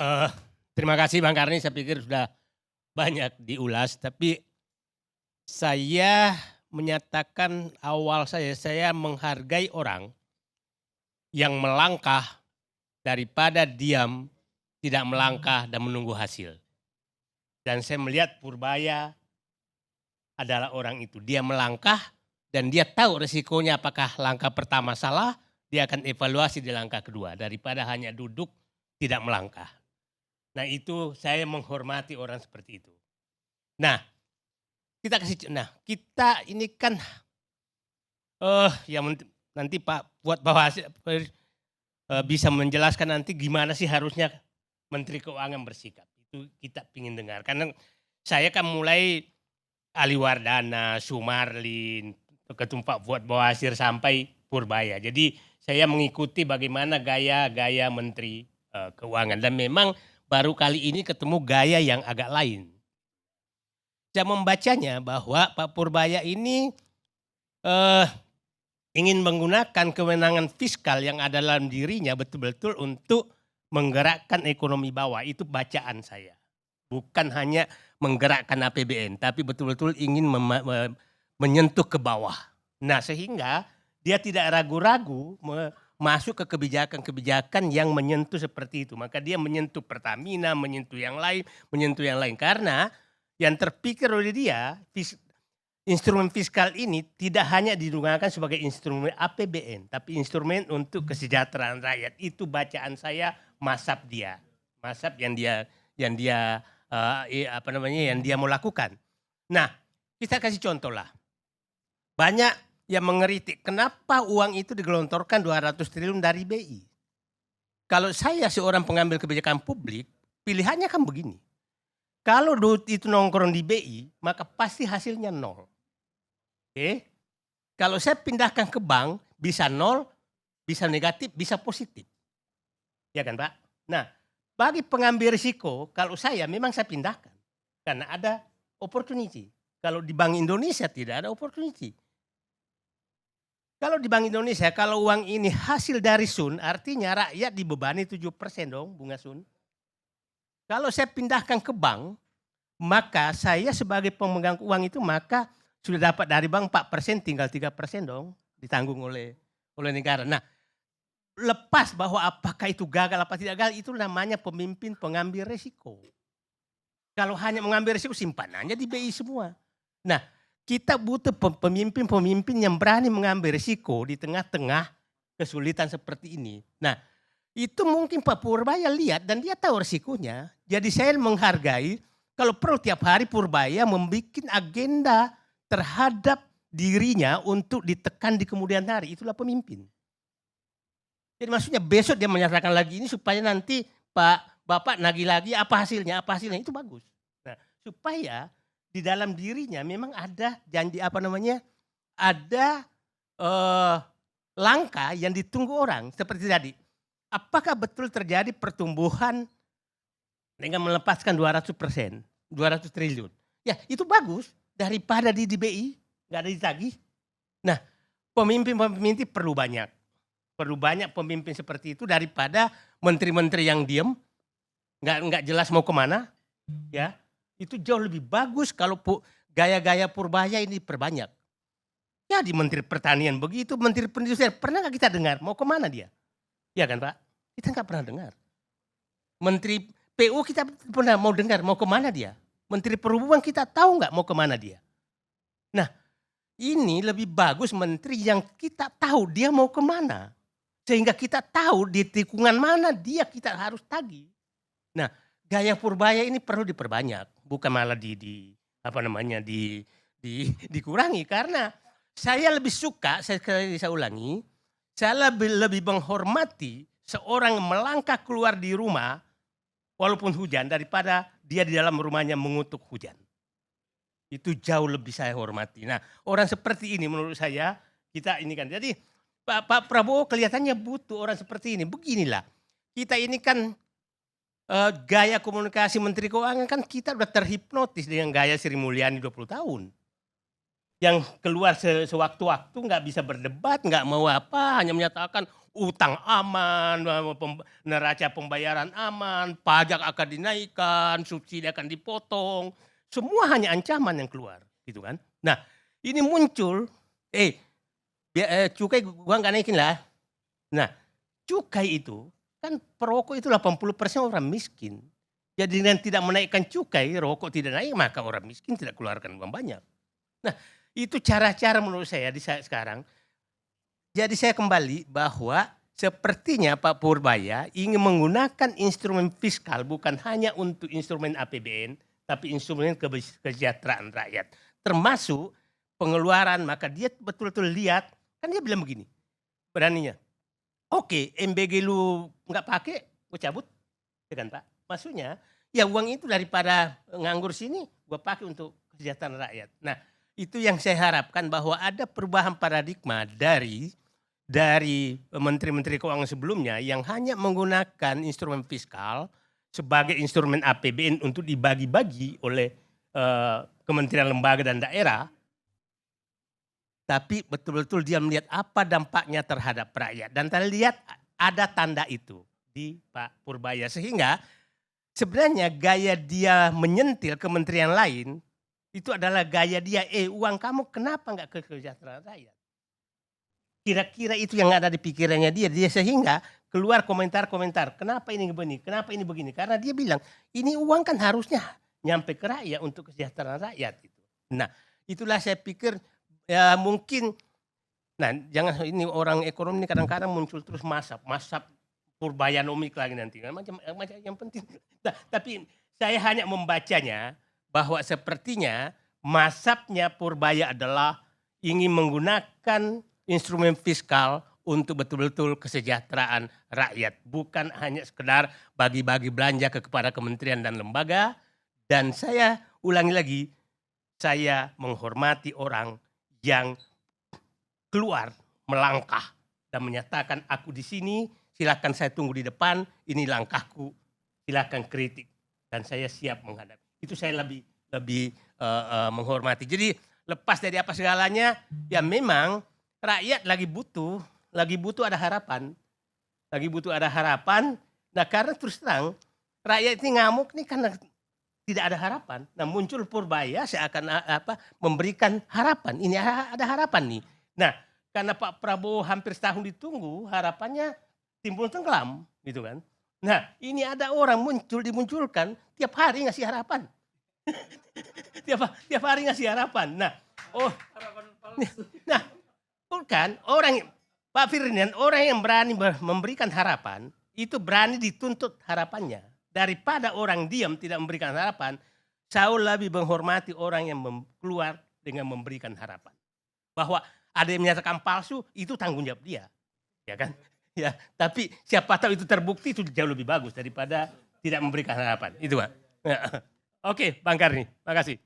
Eee, Terima kasih Bang Karni, saya pikir sudah banyak diulas, tapi saya menyatakan awal saya menghargai orang yang melangkah daripada diam, tidak melangkah dan menunggu hasil. Dan saya melihat Purbaya adalah orang itu, dia melangkah dan dia tahu resikonya apakah langkah pertama salah, dia akan evaluasi di langkah kedua daripada hanya duduk tidak melangkah. Nah itu saya menghormati orang seperti itu. Nah kita ini kan, ya nanti Pak buat Bawaslu bisa menjelaskan nanti gimana sih harusnya Menteri Keuangan bersikap. Itu kita ingin dengar. Karena saya kan mulai Ali Wardana, Sumarlin, Ketum Pak Fuad Bawasir sampai Purbaya. Jadi saya mengikuti bagaimana gaya-gaya Menteri Keuangan. Dan memang baru kali ini ketemu gaya yang agak lain. Saya membacanya bahwa Pak Purbaya ini ingin menggunakan kewenangan fiskal yang ada dalam dirinya betul-betul untuk menggerakkan ekonomi bawah. Itu bacaan saya. Bukan hanya menggerakkan APBN, tapi betul-betul ingin menyentuh ke bawah. Nah sehingga dia tidak ragu-ragu masuk ke kebijakan-kebijakan yang menyentuh seperti itu. Maka dia menyentuh Pertamina, menyentuh yang lain. Karena yang terpikir oleh dia, instrumen fiskal ini tidak hanya digunakan sebagai instrumen APBN, tapi instrumen untuk kesejahteraan rakyat. Itu bacaan saya, mazhab dia, mazhab yang dia mau lakukan. Nah, kita kasih contoh lah. Banyak yang mengeritik kenapa uang itu digelontorkan 200 triliun dari BI. Kalau saya seorang pengambil kebijakan publik, pilihannya kan begini. Kalau duit itu nongkrong di BI, maka pasti hasilnya nol. Oke? Kalau saya pindahkan ke bank, bisa nol, bisa negatif, bisa positif. Ya kan Pak? Nah, bagi pengambil risiko, kalau saya memang saya pindahkan. Karena ada opportunity. Kalau di Bank Indonesia tidak ada opportunity. Kalau di Bank Indonesia, kalau uang ini hasil dari Sun, artinya rakyat dibebani 7% dong bunga Sun. Kalau saya pindahkan ke bank, maka saya sebagai pemegang uang itu maka sudah dapat dari bank 4%, tinggal 3% dong ditanggung oleh negara. Nah, lepas bahwa apakah itu gagal apa tidak gagal, itu namanya pemimpin pengambil resiko. Kalau hanya mengambil resiko, simpanannya di BI semua. Nah, kita butuh pemimpin-pemimpin yang berani mengambil resiko di tengah-tengah kesulitan seperti ini. Nah, itu mungkin Pak Purbaya lihat dan dia tahu resikonya. Jadi saya menghargai kalau perlu tiap hari Purbaya membuat agenda terhadap dirinya untuk ditekan di kemudian hari. Itulah pemimpin. Jadi maksudnya besok dia menyatakan lagi ini supaya nanti Bapak nagih lagi apa hasilnya, itu bagus. Nah, supaya di dalam dirinya memang ada janji ada langkah yang ditunggu orang seperti tadi. Apakah betul terjadi pertumbuhan dengan melepaskan 200%, 200 triliun? Ya itu bagus daripada di BI, nggak ada ditagih. Nah pemimpin-pemimpin perlu banyak pemimpin seperti itu daripada menteri-menteri yang diem, nggak jelas mau kemana. Ya itu jauh lebih bagus kalau gaya-gaya Purbaya ini perbanyak. Ya di Menteri Pertanian begitu, Menteri Perindustrian pernah nggak kita dengar mau kemana dia? Ya kan Pak? Kita nggak pernah dengar. Menteri PU kita pernah mau dengar mau kemana dia? Menteri Perhubungan kita tahu nggak mau kemana dia? Nah ini lebih bagus menteri yang kita tahu dia mau kemana. Sehingga kita tahu di tikungan mana dia kita harus tagih. Nah gaya Purbaya ini perlu diperbanyak. Bukan malah dikurangi. Karena saya lebih suka, saya ulangi. Saya lebih menghormati seorang melangkah keluar di rumah walaupun hujan daripada dia di dalam rumahnya mengutuk hujan. Itu jauh lebih saya hormati. Nah orang seperti ini menurut saya kita ini kan. Jadi Pak Prabowo kelihatannya butuh orang seperti ini. Beginilah kita ini kan gaya komunikasi Menteri Keuangan kan kita udah terhipnotis dengan gaya Sri Mulyani 20 tahun. Yang keluar sewaktu-waktu nggak bisa berdebat, nggak mau apa, hanya menyatakan utang aman, neraca pembayaran aman, pajak akan dinaikkan, subsidi akan dipotong. Semua hanya ancaman yang keluar, gitu kan. Nah, ini muncul, cukai gua nggak naikin lah. Nah, cukai itu kan perokok itu 80% orang miskin. Jadi dengan tidak menaikkan cukai, rokok tidak naik, maka orang miskin tidak keluarkan uang banyak. Nah, itu cara-cara menurut saya di saat sekarang. Jadi saya kembali bahwa sepertinya Pak Purbaya ingin menggunakan instrumen fiskal bukan hanya untuk instrumen APBN, tapi instrumen kesejahteraan rakyat. Termasuk pengeluaran, maka dia betul-betul lihat, kan dia bilang begini, beraninya. Oke, MBG lu nggak pakai, gue cabut, ya kan Pak? Maksudnya, ya uang itu daripada nganggur sini, gue pakai untuk kesejahteraan rakyat. Nah, itu yang saya harapkan bahwa ada perubahan paradigma dari menteri-menteri keuangan sebelumnya yang hanya menggunakan instrumen fiskal sebagai instrumen APBN untuk dibagi-bagi oleh kementerian lembaga dan daerah. Tapi betul-betul dia melihat apa dampaknya terhadap rakyat. Dan kita lihat ada tanda itu di Pak Purbaya. Sehingga sebenarnya gaya dia menyentil kementerian lain itu adalah gaya dia, uang kamu kenapa nggak ke kesejahteraan rakyat? Kira-kira itu yang ada di pikirannya dia sehingga keluar komentar-komentar, kenapa ini begini, kenapa ini begini. Karena dia bilang, ini uang kan harusnya nyampe ke rakyat untuk kesejahteraan rakyat. Nah, itulah saya pikir ya mungkin, nah jangan ini orang ekonomi ini kadang-kadang muncul terus masap Purbayanomik lagi nanti. Macam yang penting. Nah, tapi saya hanya membacanya bahwa sepertinya masapnya Purbaya adalah ingin menggunakan instrumen fiskal untuk betul-betul kesejahteraan rakyat. Bukan hanya sekedar bagi-bagi belanja kepada kementerian dan lembaga. Dan saya ulangi lagi, saya menghormati orang yang keluar melangkah dan menyatakan aku di sini, silakan saya tunggu di depan, ini langkahku, silakan kritik dan saya siap menghadapi. Itu saya lebih menghormati. Jadi lepas dari apa segalanya, ya memang rakyat lagi butuh ada harapan. Nah karena terus terang rakyat ini ngamuk nih karena tidak ada harapan. Nah muncul Purbaya seakan memberikan harapan. Ini ada harapan nih. Nah karena Pak Prabowo hampir setahun ditunggu, harapannya timbul tenggelam gitu kan. Nah ini ada orang dimunculkan tiap hari ngasih harapan. tiap hari ngasih harapan. Nah, bukan orang Pak Ferdinand, orang yang berani memberikan harapan itu berani dituntut harapannya. Daripada orang diam tidak memberikan harapan, saya lebih menghormati orang yang keluar dengan memberikan harapan. Bahwa ada yang menyatakan palsu, itu tanggung jawab dia. Ya kan? Ya, tapi siapa tahu itu terbukti, itu jauh lebih bagus daripada tidak memberikan harapan. Itu Pak. Ya. Oke, Bang Karni, makasih.